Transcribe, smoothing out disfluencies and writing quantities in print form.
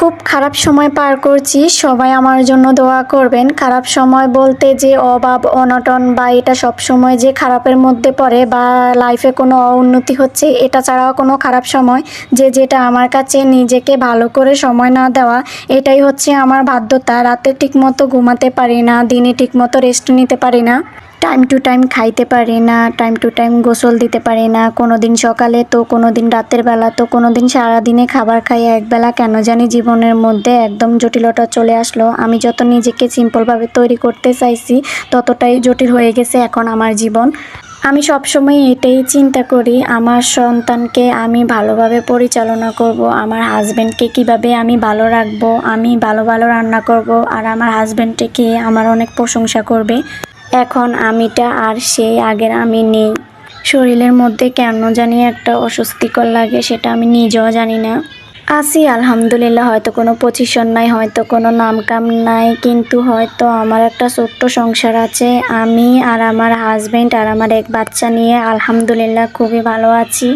খুব খারাপ সময় পার করছি, সবাই আমার জন্য দোয়া করবেন। খারাপ সময় বলতে যে অভাব অনটন বা এটা সব সময় যে খারাপের মধ্যে পড়ে বা লাইফে কোনো উন্নতি হচ্ছে এটা ছাড়াও কোনো খারাপ সময় যে যেটা আমার কাছে নিজেকে ভালো করে সময় না দেওয়া, এটাই হচ্ছে আমার বাধ্যতা। রাতে ঠিকমতো ঘুমাতে পারি না, দিনে ঠিকমতো রেস্ট নিতে পারি না, টাইম টু টাইম খাইতে পারি না, টাইম টু টাইম গোসল দিতে পারি না, কোনো দিন সকালে তো কোনো দিন রাতের বেলা তো কোনো দিন সারাদিনে খাবার খাই একবেলা। কেন জানি জীবনের মধ্যে একদম জটিলতা চলে আসলো। আমি যত নিজেকে সিম্পলভাবে তৈরি করতে চাইছি ততটাই জটিল হয়ে গেছে এখন আমার জীবন। আমি সবসময় এটাই চিন্তা করি, আমার সন্তানকে আমি ভালোভাবে পরিচালনা করব, আমার হাজব্যান্ডকে কিভাবে আমি ভালো রাখবো, আমি ভালো ভালো রান্না করব আর আমার হাজব্যান্ডকে আমার অনেক প্রশংসা করবে। এখন আমিটা আর সেই আগের আমি নেই। শরীরের মধ্যে কেন জানি একটা অস্বস্তিকর লাগে, সেটা আমি নিজেও জানি না। আছি আলহামদুলিল্লাহ, হয়তো কোনো পজিশন নাই, হয়তো কোনো নাম কাম নাই, কিন্তু হয়তো আমার একটা ছোট্ট সংসার আছে। আমি আর আমার হাজব্যান্ড আর আমার এক বাচ্চা নিয়ে আলহামদুলিল্লাহ খুবই ভালো আছি।